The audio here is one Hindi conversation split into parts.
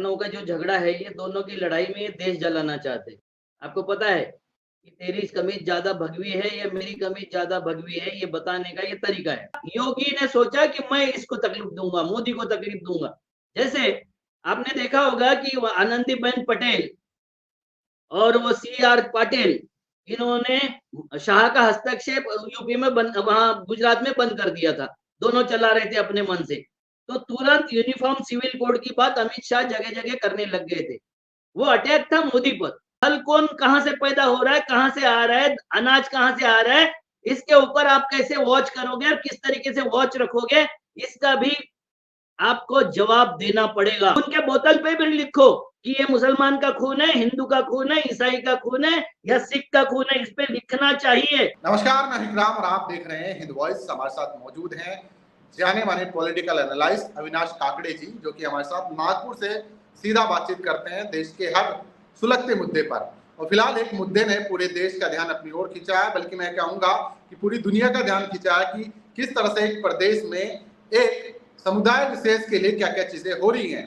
दोनों का जो झगड़ा है, ये दोनों की लड़ाई में ये देश जलाना चाहते हैं। आपको पता है कि तेरी कमीज ज्यादा भगवी है या मेरी कमीज ज्यादा भगवी है, ये बताने का ये तरीका है। योगी ने सोचा कि मैं इसको तकलीफ दूंगा, मोदी को तकलीफ दूंगा। जैसे आपने देखा होगा कि वो आनंदीबेन पटेल और वो सी आर पाटिल, इन्होंने शाह का हस्तक्षेप यूपी में वहां गुजरात में बंद कर दिया था। दोनों चला रहे थे अपने मन से। तो तुरंत यूनिफॉर्म सिविल कोड की बात अमित शाह जगह जगह करने लग गए थे। वो अटैक था मोदी पर। फल कौन कहां से पैदा हो रहा है, कहां से आ रहा है, अनाज कहां से आ रहा है, इसके ऊपर आप कैसे वॉच करोगे और किस तरीके से वॉच रखोगे, इसका भी आपको जवाब देना पड़ेगा। उनके बोतल पे भी लिखो कि ये मुसलमान का खून है, हिंदू का खून है, ईसाई का खून है या सिख का खून है, इस पे लिखना चाहिए। नमस्कार, मैं विक्राम और आप देख रहे हैं हिंद वॉइस। हमारे साथ मौजूद हैं जाने माने पॉलिटिकल एनालिस्ट अविनाश काकड़े जी, जो कि हमारे साथ नागपुर से सीधा बातचीत करते हैं देश के हर सुलगते मुद्दे पर। और फिलहाल एक मुद्दे ने पूरे देश का ध्यान अपनी ओर खींचा है, बल्कि मैं कहूंगा कि पूरी दुनिया का ध्यान खींचा है कि किस तरह से एक प्रदेश में एक समुदाय विशेष के लिए क्या क्या चीजें हो रही हैं।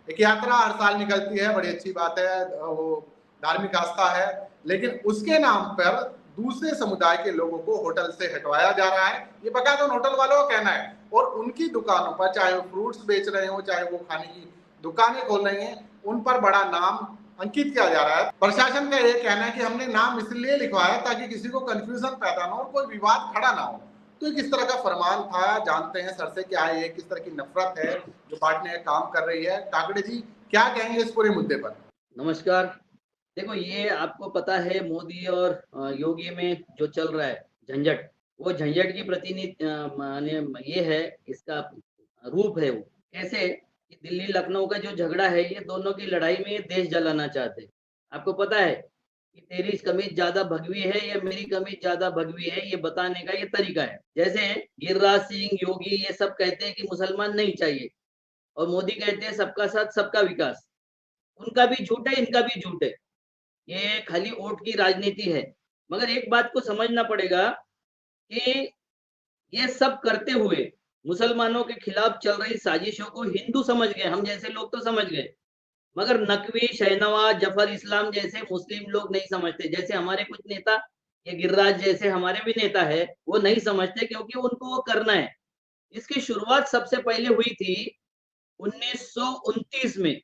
एक यात्रा हर साल निकलती है, बड़ी अच्छी बात है, वो धार्मिक आस्था है, लेकिन उसके नाम पर दूसरे समुदाय के लोगों को होटल से हटवाया जा रहा है। ये बकायदा उन होटल वालों का कहना है। और उनकी दुकानों पर, चाहे वो फ्रूट्स बेच रहे हो, चाहे वो खाने की दुकानें खोल रही हैं, उन पर बड़ा नाम अंकित किया जा रहा है। प्रशासन का ये कहना है कि हमने नाम इसलिए लिखवाया ताकि किसी को कंफ्यूजन पैदा ना हो, कोई विवाद खड़ा ना हो। तो ये किस तरह का फरमान था, जानते हैं सर से क्या है, किस तरह की नफरत है जो बांटने का काम कर रही है। काकड़े जी, क्या कहेंगे इस पूरे मुद्दे पर? नमस्कार। देखो, ये आपको पता है मोदी और योगी में जो चल रहा है झंझट, वो झंझट की प्रतिनिधि माने ये है, इसका रूप है। वो कैसे कि दिल्ली लखनऊ का जो झगड़ा है, ये दोनों की लड़ाई में ये देश जलाना चाहते हैं। आपको पता है कि तेरी कमीज ज्यादा भगवी है या मेरी कमीज ज्यादा भगवी है, ये बताने का ये तरीका है। जैसे गिरिराज सिंह, योगी, ये सब कहते हैं कि मुसलमान नहीं चाहिए और मोदी कहते हैं सबका साथ सबका विकास। उनका भी झूठ है, इनका भी झूठ है। ये खाली वोट की राजनीति है। मगर एक बात को समझना पड़ेगा कि ये सब करते हुए मुसलमानों के खिलाफ चल रही साजिशों को हिंदू समझ गए, हम जैसे लोग तो समझ गए। मगर नकवी, शहनवाज, जफर इस्लाम जैसे मुस्लिम लोग नहीं समझते। जैसे हमारे कुछ नेता, ये गिरिराज जैसे हमारे भी नेता है, वो नहीं समझते क्योंकि उनको वो करना है। इसकी शुरुआत सबसे पहले हुई थी 1929 में।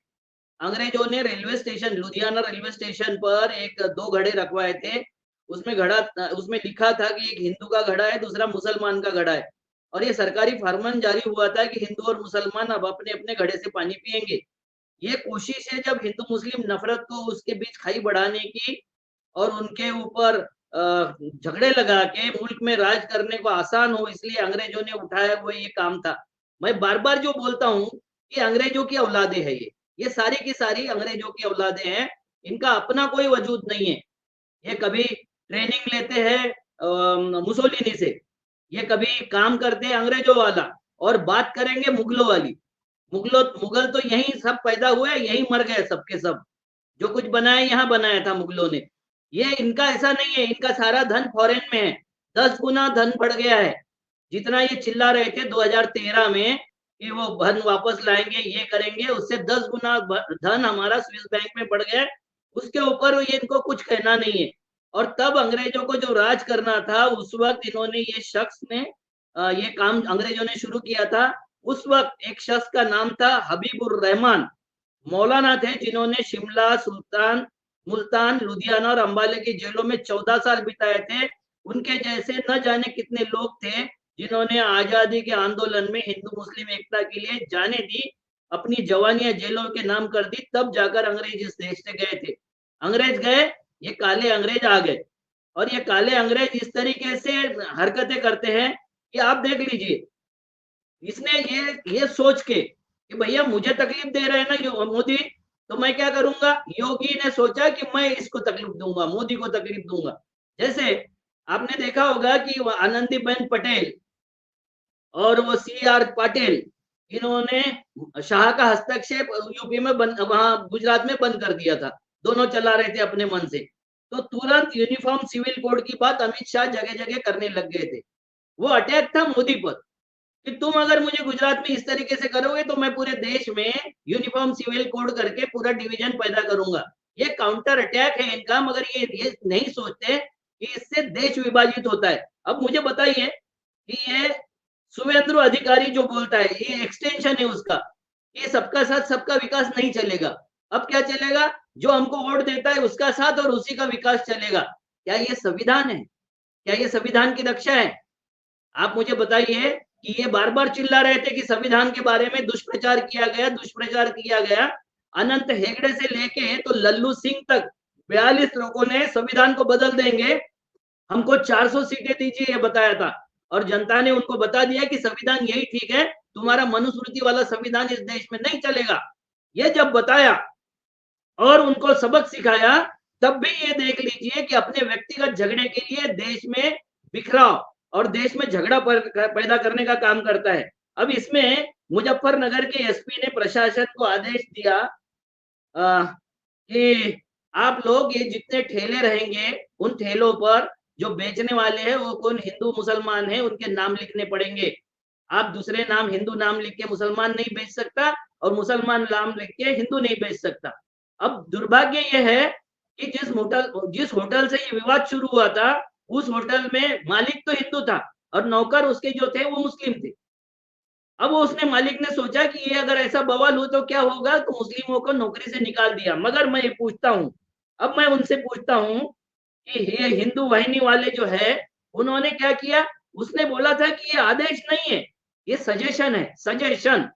अंग्रेजों ने railway station, Ludhiana railway station पर एक 2 घड़े रखवाए थे। उसमें लिखा था कि एक हिंदू का घड़ा है, दूसरा मुसलमान का घड़ा है। और ये सरकारी फरमान जारी हुआ था कि हिंदू और मुसलमान अब अपने-अपने घड़े से पानी पिएँगे। ये कोशिश है जब हिंदू मुस्लिम नफरत को उसके बीच खाई बढ़ाने की और उनके ऊपर झगड़े लगा के मुल्क में राज करने को आसान हो, इसलिए अंग्रेजों ने उठाया हुआ ये काम था। मैं बार-बार जो बोलता हूँ कि अंग्रेजों की औलादें हैं ये। ये सारी की सारी अंग्रेजों की औलादें हैं। इनका अपना कोई वजूद नहीं है। ये कभी ट्रेनिंग लेते हैं मुसोलिनी से, ये कभी काम करते हैं अंग्रेजों वाला और बात करेंगे मुगलों वाली। मुगल तो यहीं सब पैदा हुए, यहीं मर गए सब के सब। जो कुछ बनाया यहाँ बनाया था मुगलों ने। ये इनका ऐसा नहीं है, इनका सारा धन फॉरेन में है। 10 गुना धन बढ़ गया है। जितना ये चिल्ला रहे थे 2013 में कि वो धन वापस लाएंगे, ये करेंगे, उससे 10 गुना धन हमारा स्विस बैंक में बढ़ गया है। उसके ऊपर ये इनको कुछ कहना नहीं है। और तब अंग्रेजों को जो राज करना था, उस वक्त इन्होंने, ये शख्स ने ये काम अंग्रेजों ने शुरू किया था। उस वक्त एक शख्स का नाम था हबीबुर रहमान। मौलाना थे जिन्होंने शिमला, सुल्तान, मुल्तान, लुधियाना और अंबाला की जेलों में 14 साल बिताए थे। उनके जैसे न जाने कितने लोग थे जिन्होंने आजादी के आंदोलन में हिंदू मुस्लिम एकता के लिए जाने दी, अपनी जवानियां जेलों के नाम कर दी, तब जाकर अंग्रेज इस देश से गए थे। अंग्रेज गए, ये काले अंग्रेज आ गए। और ये काले अंग्रेज इस तरीके से हरकतें करते हैं कि आप देख लीजिए। इसने ये सोच के कि भैया मुझे तकलीफ दे रहे हैं ना मोदी, तो मैं क्या करूंगा। योगी ने सोचा कि मैं इसको तकलीफ दूंगा, मोदी को तकलीफ दूंगा। जैसे आपने देखा होगा कि आनंदीबेन पटेल और वो सी आर पाटिल, इन्होंने शाह का हस्तक्षेप यूपी में वहां गुजरात में बंद कर दिया था। दोनों चला रहे थे अपने मन से। तो तुरंत यूनिफॉर्म सिविल कोड की बात अमित शाह जगह जगह करने लग गए थे। वो अटैक था मोदी पर। कि तुम अगर मुझे गुजरात में इस तरीके से करोगे तो मैं पूरे देश में यूनिफॉर्म सिविल कोड करके पूरा डिवीजन पैदा करूंगा। ये काउंटर अटैक है इनका, मगर ये नहीं सोचते कि इससे देश विभाजित होता है। अब मुझे बताइए कि ये शुभेंदु अधिकारी जो बोलता है, ये एक्सटेंशन है उसका, ये सबका साथ सबका विकास नहीं चलेगा। अब क्या चलेगा? जो हमको वोट देता है उसका साथ और उसी का विकास चलेगा। क्या ये संविधान है? क्या ये संविधान की रक्षा है? आप मुझे बताइए कि ये बार-बार चिल्ला रहे थे कि संविधान के बारे में दुष्प्रचार किया गया। अनंत हेगड़े से लेके तो लल्लू सिंह तक 42 लोगों ने संविधान को बदल देंगे, हमको 400 सीटें दीजिए ये बताया था, और जनता ने उनको बता दिया कि संविधान यही ठीक है, तुम्हारा मनुस्मृति वाला संविधान इस देश में नहीं चलेगा। ये जब बताया और उनको सबक सिखाया, तब भी ये देख लीजिए कि अपने व्यक्तिगत झगड़े के लिए देश में बिखराव और देश में झगड़ा पैदा करने का काम करता है। अब इसमें मुजफ्फरनगर के एसपी ने प्रशासन को आदेश दिया कि आप लोग ये जितने ठेले रहेंगे, उन ठेलों पर जो बेचने वाले हैं वो कौन हिंदू मुसलमान है उनके नाम लिखने पड़ेंगे। आप दूसरे नाम हिंदू नाम लिख के मुसलमान नहीं बेच सकता और मुसलमान नाम लिख के हिंदू नहीं बेच सकता। अब दुर्भाग्य यह है कि जिस होटल से ये विवाद शुरू हुआ था, उस होटल में मालिक तो हिंदू था और नौकर उसके जो थे वो मुस्लिम थे। अब उसने मालिक ने सोचा कि ये अगर ऐसा बवाल हो तो क्या होगा, तो मुस्लिमों को नौकरी से निकाल दिया। मगर मैं ये पूछता हूँ, अब मैं उनसे पूछता हूँ कि ये हिंदू वाहिनी वाले जो है उन्होंने क्या किया? उसने बोला था कि ये आदेश नहीं है, ये सजेशन है, सजेशन।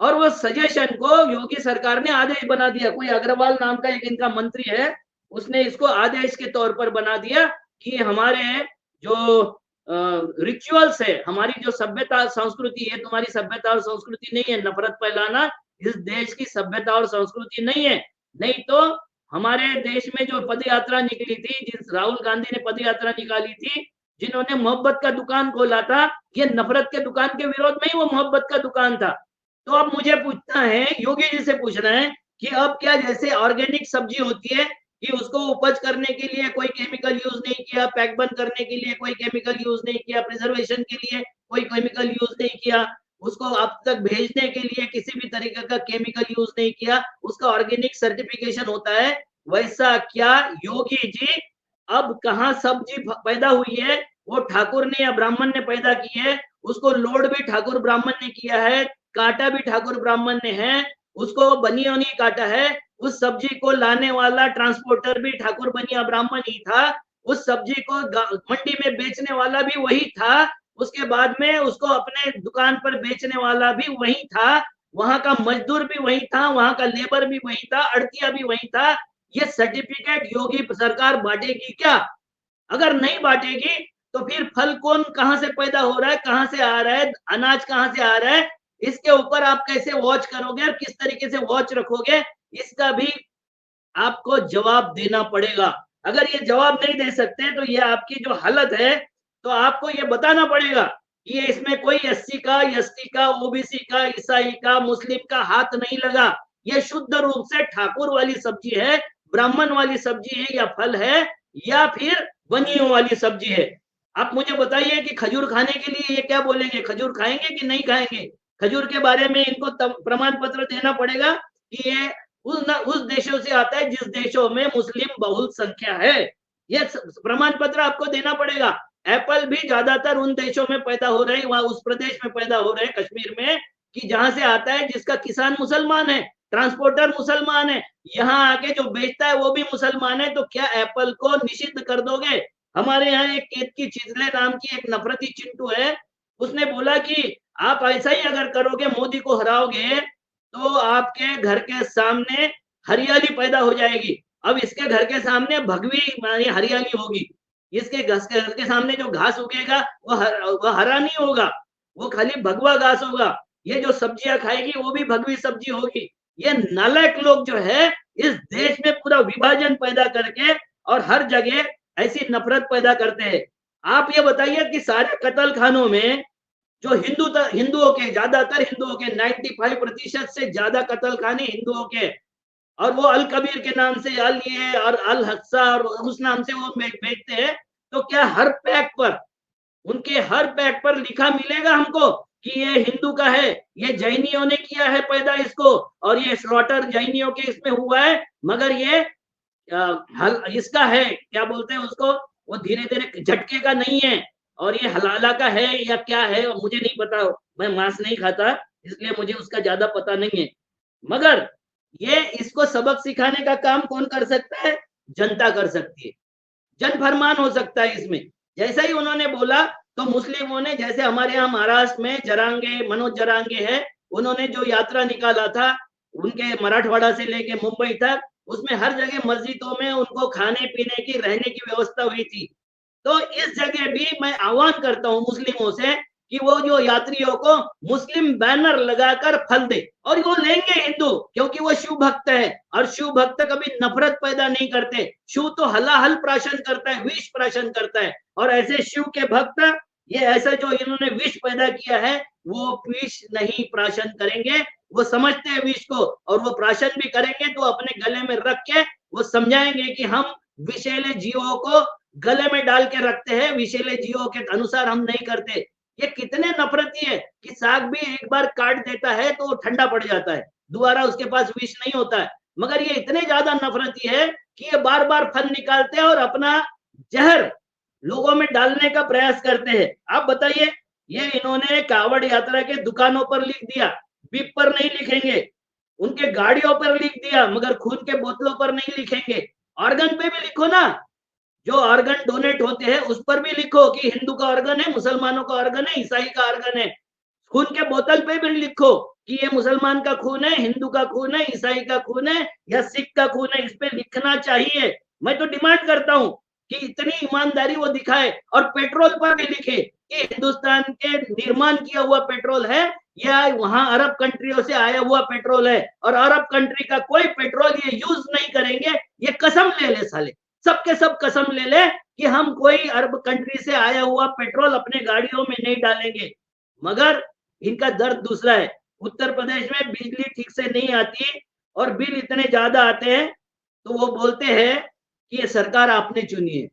और वो सजेशन को योगी सरकार ने आदेश बना दिया। कोई अग्रवाल नाम का एक इनका मंत्री है, उसने इसको आदेश के तौर पर बना दिया कि हमारे जो रिचुअल्स है, हमारी जो सभ्यता संस्कृति है, तुम्हारी सभ्यता और संस्कृति नहीं है नफरत फैलाना, इस देश की सभ्यता और संस्कृति नहीं है। नहीं तो हमारे देश में जो पद यात्रा निकली थी, जिस राहुल गांधी ने पद यात्रा निकाली थी, जिन्होंने मोहब्बत का दुकान खोला था, ये नफरत के दुकान के विरोध में ही वो मोहब्बत का दुकान था। तो अब मुझे पूछना है, योगी जी से पूछना है कि अब क्या जैसे ऑर्गेनिक सब्जी होती है कि उसको उपज करने के लिए कोई केमिकल यूज नहीं किया, पैक बंद करने के लिए कोई केमिकल यूज नहीं किया, प्रिजर्वेशन के लिए कोई केमिकल यूज नहीं किया, उसको आप तक भेजने के लिए किसी भी तरीके का केमिकल यूज नहीं किया, उसका ऑर्गेनिक सर्टिफिकेशन होता है। वैसा क्या योगी जी अब कहाँ सब्जी पैदा हुई है वो ठाकुर ने या ब्राह्मण ने पैदा की है, उसको लोड भी ठाकुर ब्राह्मण ने किया है, काटा भी ठाकुर ब्राह्मण ने है, उसको बनिया नहीं काटा है, उस सब्जी को लाने वाला ट्रांसपोर्टर भी ठाकुर बनिया ब्राह्मण ही था, उस सब्जी को मंडी में बेचने वाला भी वही था, उसके बाद में उसको अपने दुकान पर बेचने वाला भी वही था, वहां का मजदूर भी वही था, वहां का लेबर भी वही था, अड़तिया भी वही था। ये सर्टिफिकेट योगी सरकार बांटेगी क्या? अगर नहीं बांटेगी तो फिर फल कौन कहां से पैदा हो रहा है, कहां से आ रहा है, अनाज कहां से आ रहा है, इसके ऊपर आप कैसे वॉच करोगे और किस तरीके से वॉच रखोगे, इसका भी आपको जवाब देना पड़ेगा। अगर ये जवाब नहीं दे सकते तो ये आपकी जो हालत है, तो आपको ये बताना पड़ेगा कि ये इसमें कोई एससी का, एसटी का, ओबीसी का, ईसाई का, मुस्लिम का हाथ नहीं लगा। ये शुद्ध रूप से ठाकुर वाली सब्जी है, ब्राह्मण वाली सब्जी है, या फल है, या फिर बनियों वाली सब्जी है। आप मुझे बताइए कि खजूर खाने के लिए ये क्या बोलेंगे, खजूर खाएंगे कि नहीं खाएंगे? खजूर के बारे में इनको प्रमाण पत्र देना पड़ेगा कि ये उस देशों से आता है जिस देशों में मुस्लिम बहुल संख्या है। ये प्रमाण पत्र आपको देना पड़ेगा। एप्पल भी ज्यादातर उन देशों में पैदा हो रहे हैं, वहां उस प्रदेश में पैदा हो रहे हैं, कश्मीर में, कि जहां से आता है जिसका किसान मुसलमान है, ट्रांसपोर्टर मुसलमान है, यहाँ आके जो बेचता है वो भी मुसलमान है। तो क्या एप्पल को निषिद्ध कर दोगे? हमारे यहाँ एक केतकी चिजले नाम की एक नफरती चिंटू है, उसने बोला कि आप ऐसा ही अगर करोगे, मोदी को हराओगे, तो आपके घर के सामने हरियाली पैदा हो जाएगी। अब इसके घर के सामने भगवी हरियाली होगी, इसके घर के सामने जो घास उगेगा वो हरा नहीं होगा, वो खाली भगवा घास होगा। ये जो सब्जियां खाएगी वो भी भगवी सब्जी होगी। ये नालायक लोग जो है इस देश में पूरा विभाजन पैदा करके और हर जगह ऐसी नफरत पैदा करते हैं। आप ये बताइए कि सारे कत्ल खानों में जो हिंदुओं के, ज्यादातर हिंदुओं के 95% से ज्यादा कत्ल खाने हिंदुओं के, और वो अल कबीर के नाम से अल ये और अल हक्सा और उस नाम से वो बेचते हैं। तो क्या हर पैक पर, उनके हर पैक पर लिखा मिलेगा हमको कि ये हिंदू का है, ये जैनियों ने किया है पैदा इसको, और ये स्लॉटर जैनियों के इसमें हुआ है, मगर ये इसका है, क्या बोलते हैं उसको, वो धीरे धीरे झटके का नहीं है, और ये हलाला का है या क्या है मुझे नहीं पता, मैं मांस नहीं खाता इसलिए मुझे उसका ज्यादा पता नहीं है। मगर ये इसको सबक सिखाने का काम कौन कर सकता है? जनता कर सकती है, जन फरमान हो सकता है इसमें। जैसा ही उन्होंने बोला तो मुस्लिमों ने, जैसे हमारे यहाँ महाराष्ट्र में जरांगे, मनोज जरांगे है, उन्होंने जो यात्रा निकाला था उनके मराठवाड़ा से लेके मुंबई तक, उसमें हर जगह मस्जिदों में उनको खाने पीने की, रहने की व्यवस्था हुई थी। तो इस जगह भी मैं आह्वान करता हूँ मुस्लिमों से कि वो जो यात्रियों को मुस्लिम बैनर लगाकर फल दे, और वो लेंगे हिंदू, क्योंकि वो शिव भक्त है, और शिव भक्त कभी नफरत पैदा नहीं करते। शिव तो हलाहल प्राशन करता है, विष प्राशन करता है, और ऐसे शिव के भक्त ये ऐसा जो इन्होंने विष पैदा किया है वो विष नहीं प्राशन करेंगे। वो समझते हैं विष को, और वो प्राशन भी करेंगे तो अपने गले में रख के वो समझाएंगे कि हम विषैले जीवों को गले में डाल के रखते हैं, विषैले जीवों के अनुसार हम नहीं करते। ये कितने नफरती है कि साग भी एक बार काट देता है तो ठंडा पड़ जाता है, दोबारा उसके पास विष नहीं होता है, मगर ये इतने ज्यादा नफरती है कि ये बार बार फन निकालते हैं और अपना जहर लोगों में डालने का प्रयास करते हैं। आप बताइए, ये इन्होंने कावड़ यात्रा के दुकानों पर लिख दिया, बिप पर नहीं लिखेंगे, उनके गाड़ियों पर लिख दिया, मगर खून के बोतलों पर नहीं लिखेंगे। ऑर्गन पे भी लिखो ना, जो ऑर्गन डोनेट होते हैं उस पर भी लिखो कि हिंदू का ऑर्गन है, मुसलमानों का ऑर्गन है, ईसाई का ऑर्गन है। खून के बोतल पे भी लिखो कि ये मुसलमान का खून है, हिंदू का खून है, ईसाई का खून है या सिख का खून है, इस पे लिखना चाहिए। मैं तो डिमांड करता हूं कि इतनी ईमानदारी वो दिखाए, और पेट्रोल पर भी लिखे कि हिंदुस्तान के निर्माण किया हुआ पेट्रोल है या वहां अरब कंट्रियों से आया हुआ पेट्रोल है, और अरब कंट्री का कोई पेट्रोल ये यूज नहीं करेंगे। ये कसम ले ले साले, सबके सब कसम ले ले कि हम कोई अरब कंट्री से आया हुआ पेट्रोल अपने गाड़ियों में नहीं डालेंगे। मगर इनका दर्द दूसरा है, उत्तर प्रदेश में बिजली ठीक से नहीं आती और बिल इतने ज्यादा आते हैं, तो वो बोलते हैं कि ये सरकार आपने चुनी है,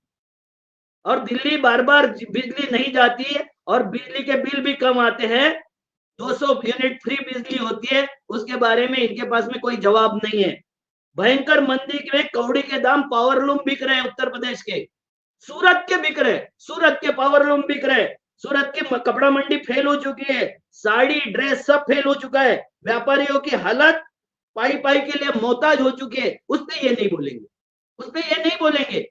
और दिल्ली बार बार बिजली नहीं जाती है और बिजली के बिल भी कम आते हैं। 200 यूनिट फ्री बिजली होती है, उसके बारे में इनके पास में कोई जवाब नहीं है। भयंकर मंदी में कौड़ी के दाम पावरलूम बिक रहे हैं उत्तर प्रदेश के, सूरत के बिक रहे, सूरत के पावरलूम बिक रहे, सूरत की कपड़ा मंडी फेल हो चुकी है, साड़ी ड्रेस सब फेल हो चुका है, व्यापारियों की हालत पाई पाई के लिए मोहताज हो चुके हैं। उस पर ये नहीं बोलेंगे, उस पर ये नहीं बोलेंगे,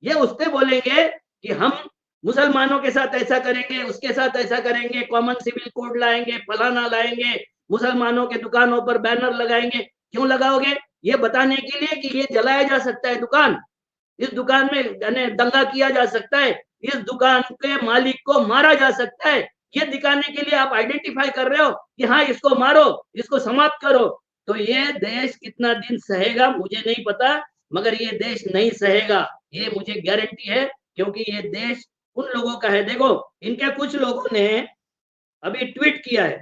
ये उस पर बोलेंगे कि हम मुसलमानों के साथ ऐसा करेंगे, उसके साथ ऐसा करेंगे, कॉमन सिविल कोड लाएंगे, फलाना लाएंगे, मुसलमानों के दुकानों पर बैनर लगाएंगे। क्यों लगाओगे? ये बताने के लिए कि ये जलाया जा सकता है दुकान, इस दुकान में दंगा किया जा सकता है, इस दुकान के मालिक को मारा जा सकता है, ये दिखाने के लिए आप आइडेंटिफाई कर रहे हो कि हाँ इसको मारो, इसको समाप्त करो। तो ये देश कितना दिन सहेगा मुझे नहीं पता, मगर ये देश नहीं सहेगा, ये मुझे गारंटी है, क्योंकि ये देश उन लोगों का है। देखो, इनके कुछ लोगों ने अभी ट्वीट किया है,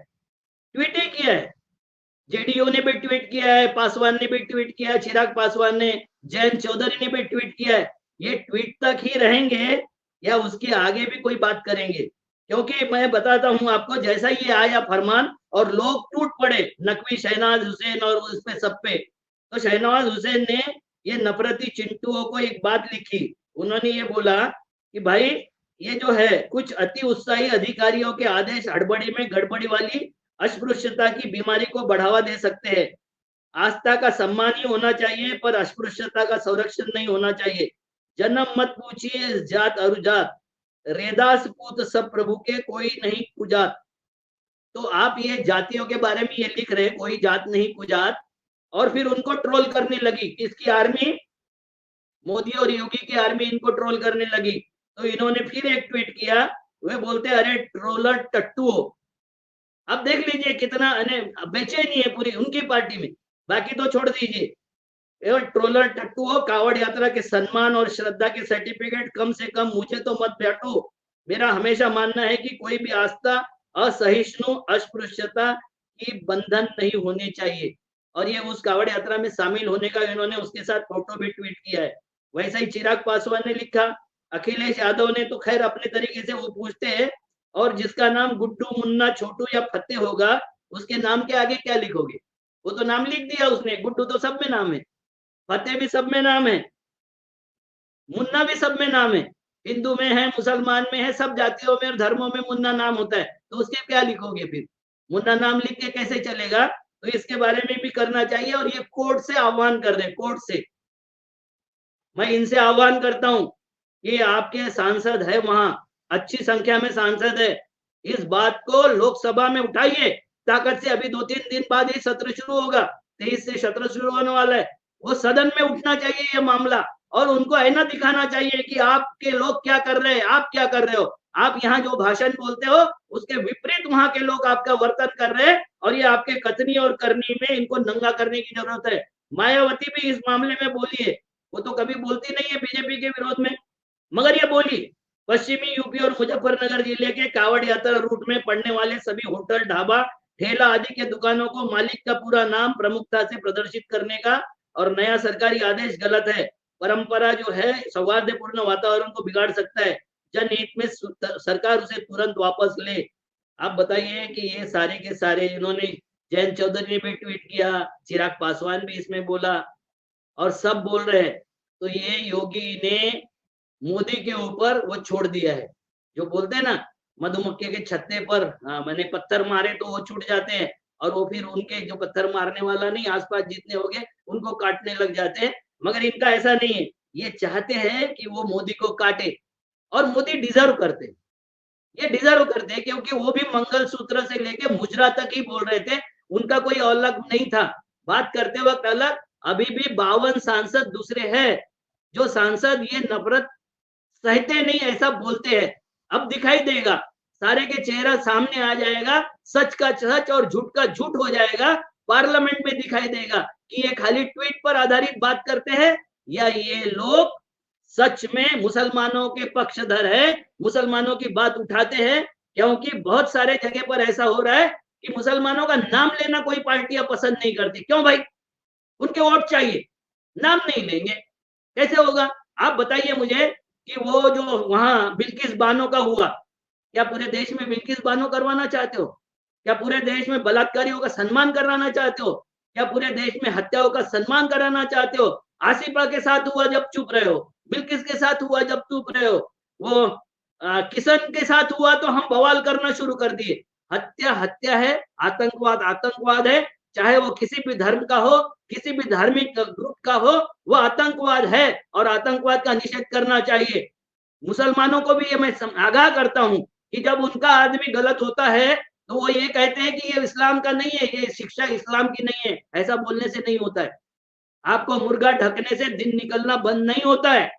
ट्वीट ही किया है, जेडीयू ने भी ट्वीट किया है, पासवान ने भी ट्वीट किया है, चिराग पासवान ने, जयंत चौधरी ने भी ट्वीट किया है। ये ट्वीट तक ही रहेंगे या उसके आगे भी कोई बात करेंगे? क्योंकि मैं बताता हूं आपको, जैसा ये आया फरमान और लोग टूट पड़े, नकवी, शहनाज हुसैन और उस पे सब पे, तो शहनवाज हुसैन ने ये नफरती चिंटुओं को एक बात लिखी। उन्होंने ये बोला कि भाई ये जो है कुछ अति उत्साही अधिकारियों के आदेश हड़बड़ी में गड़बड़ी वाली अस्पृश्यता की बीमारी को बढ़ावा दे सकते हैं। आस्था का सम्मान ही होना चाहिए, पर अस्पृश्यता का संरक्षण नहीं होना चाहिए। जन्म मत पूछिए जात अरुजात, रेदास पूत सब प्रभु के कोई नहीं कुजात। तो आप ये जातियों के बारे में ये लिख रहे, कोई जात नहीं कुजात, और फिर उनको ट्रोल करने लगी, किसकी आर्मी? मोदी और योगी की आर्मी इनको ट्रोल करने लगी। तो इन्होंने फिर एक ट्वीट किया, वे बोलते अरे ट्रोलर टट्टू हो। अब देख लीजिए कितना बेचैनी है पूरी उनकी पार्टी में, बाकी तो छोड़ दीजिए। ट्रोलर टट्टू हो, कावड़ यात्रा के सम्मान और श्रद्धा के सर्टिफिकेट कम से कम मुझे तो मत बांटो। मेरा हमेशा मानना है कि कोई भी आस्था असहिष्णु अस्पृश्यता की बंधन नहीं होनी चाहिए। और ये उस कावड़ यात्रा में शामिल होने का इन्होंने उसके साथ फोटो भी ट्वीट किया है। वैसा ही चिराग पासवान ने लिखा, अखिलेश यादव ने तो खैर अपने तरीके से वो पूछते हैं और जिसका नाम गुड्डू, मुन्ना, छोटू या फतेह होगा, उसके नाम के आगे क्या लिखोगे? वो तो नाम लिख दिया उसने, गुड्डू तो सब में नाम है, फतेह भी सब में नाम है, मुन्ना भी सब में नाम है, हिंदू में है, मुसलमान में है, सब जातियों में और धर्मों में मुन्ना नाम होता है, तो उसके क्या लिखोगे फिर? मुन्ना नाम लिख के कैसे चलेगा? तो इसके बारे में भी करना चाहिए और ये कोर्ट से आह्वान कर दे, कोर्ट से मैं इनसे आह्वान करता हूं कि आपके सांसद है वहां, अच्छी संख्या में सांसद है, इस बात को लोकसभा में उठाइए ताकत से। अभी 2-3 दिन बाद ही सत्र शुरू होगा, 23 से सत्र शुरू होने वाला है, वो सदन में उठना चाहिए ये मामला और उनको आईना दिखाना चाहिए कि आपके लोग क्या कर रहे हैं, आप क्या कर रहे हो। आप यहाँ जो भाषण बोलते हो उसके विपरीत वहां के लोग आपका वर्तन कर रहे हैं और ये आपके कथनी और करनी में इनको नंगा करने की जरूरत है। मायावती भी इस मामले में बोली है, वो तो कभी बोलती नहीं है बीजेपी के विरोध में, मगर ये बोली पश्चिमी यूपी और मुजफ्फरनगर जिले के कावड़ यात्रा रूट में पड़ने वाले सभी होटल, ढाबा, ठेला आदि के दुकानों को मालिक का पूरा नाम प्रमुखता से प्रदर्शित करने का और नया सरकारी आदेश गलत है। परंपरा जो है सौहार्दपूर्ण वातावरण को बिगाड़ सकता है, जनहित में सरकार उसे तुरंत वापस ले। आप बताइए कि ये सारे के सारे इन्होंने, जयंत चौधरी ने भी ट्वीट किया, चिराग पासवान भी इसमें बोला और सब बोल रहे हैं, तो ये योगी ने मोदी के ऊपर वो छोड़ दिया है। जो बोलते हैं ना मधुमक्खी के छत्ते पर मैंने पत्थर मारे तो वो छूट जाते हैं और वो फिर उनके जो पत्थर मारने वाला नहीं आसपास जितने हो गए उनको काटने लग जाते हैं, मगर इनका ऐसा नहीं है। ये चाहते हैं कि वो मोदी को काटे और मोदी डिजर्व करते हैं, ये डिजर्व करते हैं क्योंकि वो भी मंगलसूत्र से लेके मुजरा तक ही बोल रहे थे, उनका कोई अलग नहीं था। बात करते वक्त अलग, अभी भी 52 सांसद दूसरे हैं, जो सांसद ये नफरत सहते नहीं ऐसा बोलते हैं। अब दिखाई देगा, सारे के चेहरा सामने आ जाएगा, सच का सच और झूठ का झूठ हो जाएगा, पार्लियामेंट में दिखाई देगा कि ये खाली ट्वीट पर आधारित बात करते हैं या ये लोग सच में मुसलमानों के पक्षधर है, मुसलमानों की बात उठाते हैं। क्योंकि बहुत सारे जगह पर ऐसा हो रहा है कि मुसलमानों का नाम लेना कोई पार्टियां पसंद नहीं करती। क्यों भाई? उनके वोट चाहिए, नाम नहीं लेंगे, कैसे होगा? आप बताइए मुझे कि वो जो वहां बिल्किस बानो का हुआ, क्या पूरे देश में बिल्किस बानो करवाना चाहते हो? क्या पूरे देश में बलात्कारियों का सम्मान कराना चाहते हो? क्या पूरे देश में हत्याओं का सम्मान कराना चाहते हो? आसिफा के साथ हुआ जब चुप रहे हो, बिल्किस के साथ हुआ जब चुप रहे हो, वो किशन के साथ हुआ तो हम बवाल करना शुरू कर दिए। हत्या हत्या है, आतंकवाद आतंकवाद है, चाहे वो किसी भी धर्म का हो, किसी भी धार्मिक ग्रुप का हो, वो आतंकवाद है और आतंकवाद का निषेध करना चाहिए। मुसलमानों को भी ये मैं आगाह करता हूं कि जब उनका आदमी गलत होता है तो वो ये कहते हैं कि ये इस्लाम का नहीं है, ये शिक्षा इस्लाम की नहीं है। ऐसा बोलने से नहीं होता है, आपको मुर्गा ढकने से दिन निकलना बंद नहीं होता है।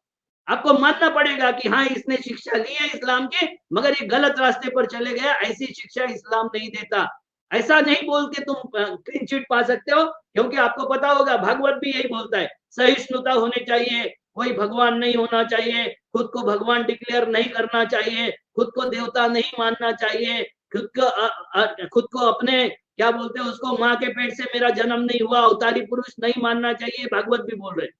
आपको मानना पड़ेगा कि हाँ इसने शिक्षा ली है इस्लाम की, मगर ये गलत रास्ते पर चले गया, ऐसी शिक्षा इस्लाम नहीं देता। ऐसा नहीं बोल के तुम क्लीन चिट पा सकते हो, क्योंकि आपको पता होगा भागवत भी यही बोलता है, सहिष्णुता होनी चाहिए, कोई भगवान नहीं होना चाहिए, खुद को भगवान डिक्लेयर नहीं करना चाहिए, खुद को देवता नहीं मानना चाहिए, खुद को अपने क्या बोलते हैं उसको, माँ के पेट से मेरा जन्म नहीं हुआ, अवतारी पुरुष नहीं मानना चाहिए। भागवत भी बोल रहे हैं,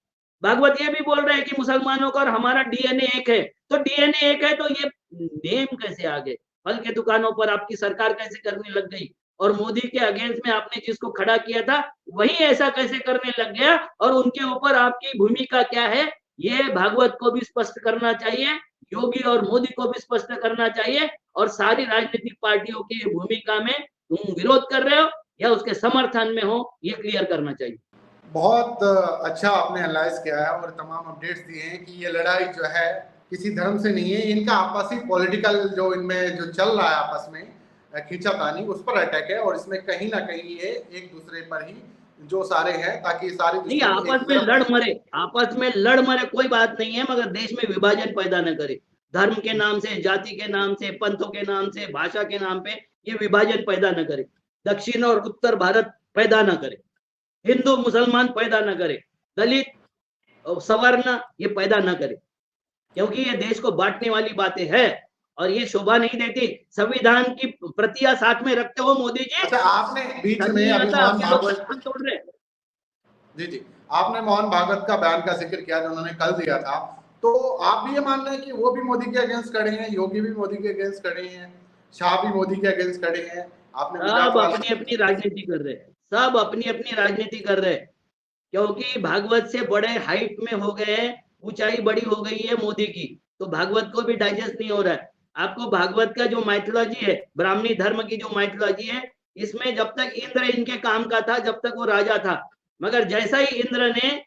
भागवत ये भी बोल रहे हैं कि मुसलमानों का और हमारा डीएनए एक है। तो डीएनए एक है तो ये नेम कैसे आ गए? फल के दुकानों पर आपकी सरकार कैसे करने लग गई? और मोदी के अगेंस्ट में आपने जिसको खड़ा किया था वही ऐसा कैसे करने लग गया? और उनके ऊपर आपकी भूमिका क्या है, ये भागवत को भी स्पष्ट करना चाहिए, योगी और मोदी को भी स्पष्ट करना चाहिए, और सारी राजनीतिक पार्टियों की भूमिका में तुम विरोध कर रहे हो या उसके समर्थन में हो, ये क्लियर करना चाहिए। बहुत अच्छा आपने एनालाइज किया है और तमाम अपडेट्स दिए हैं कि ये लड़ाई जो है किसी धर्म से नहीं है, इनका आपसी पॉलिटिकल जो इनमें जो चल रहा है आपस में खींचातानी, उस पर अटैक है और इसमें कहीं ना कहीं ये एक दूसरे पर ही जो सारे हैं, ताकि सारी नहीं आपस में लड़ मरे, आपस में लड़ मरे कोई बात नहीं है, मगर देश में विभाजन पैदा न करे, धर्म के नाम से, जाति के नाम से, पंथों के नाम से, भाषा के नाम पे ये विभाजन पैदा न करे, दक्षिण और उत्तर भारत पैदा न करे, हिंदू मुसलमान पैदा न करे, दलित सवर्ण ये पैदा न करे, क्योंकि ये देश को बांटने वाली बातें हैं और ये शोभा नहीं देती। संविधान की प्रतियां साथ में रखते हो मोदी जी। अच्छा, आपने बीच में अभी मोहन भागवत तोड़ रहे, जी आपने मोहन भागवत का बयान का जिक्र किया जो उन्होंने कल दिया था, तो आप भी ये मान रहे हैं कि वो भी मोदी के अगेंस्ट खड़े हैं, योगी भी मोदी के अगेंस्ट खड़े हैं, शाह भी मोदी के अगेंस्ट खड़े हैं। आपने गुजरात सब वाला अपनी अपनी राजनीति कर रहे हैं, सब अपनी अपनी राजनीति कर रहे हैं, क्योंकि भागवत से बड़े हाइट में हो गए हैं, ऊंचाई बड़ी हो गई है मोदी की, तो भागवत को भी डाइजेस्ट नहीं हो रहा है। आपको भागवत का जो माइथोलॉजी है, ब्राह्मणी धर्म की जो माइथोलॉजी है, इसमें जब तक इंद्र इनके काम का था, जब तक वो राजा था, मगर जैसा ही इंद्र ने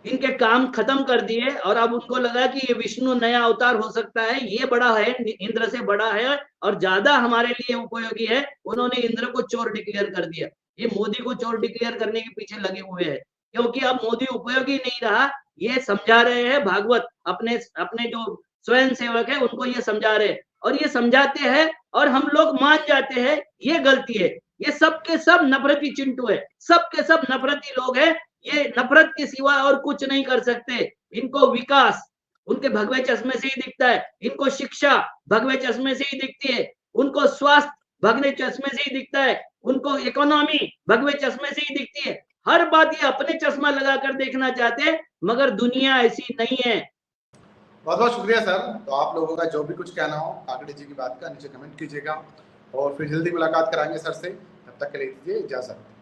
इनके काम खत्म कर दिए और अब उनको लगा कि ये विष्णु नया अवतार हो सकता है, ये बड़ा है, इंद्र से बड़ा है और ज्यादा हमारे लिए उपयोगी है, उन्होंने इंद्र को चोर डिक्लेयर कर दिया। ये मोदी को चोर डिक्लेयर करने के पीछे लगे हुए हैं, क्योंकि अब मोदी उपयोगी नहीं रहा, ये समझा रहे हैं भागवत, अपने अपने जो स्वयं सेवक है उनको ये समझा रहे हैं, और ये समझाते हैं और हम लोग मान जाते हैं, ये गलती है। ये सब के सब नफरती चिंटू है, सब के सब नफरती लोग हैं, ये नफरत के सिवा और कुछ नहीं कर सकते। इनको विकास उनके भगवे चश्मे से ही दिखता है, इनको शिक्षा भगवे चश्मे से ही दिखती है, उनको स्वास्थ्य भगवे चश्मे से ही दिखता है, उनको इकोनॉमी भगवे चश्मे से ही दिखती है। हर बात ये अपने चश्मा लगाकर देखना चाहते हैं, मगर दुनिया ऐसी नहीं है। बहुत बहुत शुक्रिया सर। तो आप लोगों का जो भी कुछ कहना हो काकड़े जी की बात का नीचे कमेंट कीजिएगा और फिर जल्दी मुलाकात कराएंगे सर से। तब तक के लिए दीजिए इजाजत।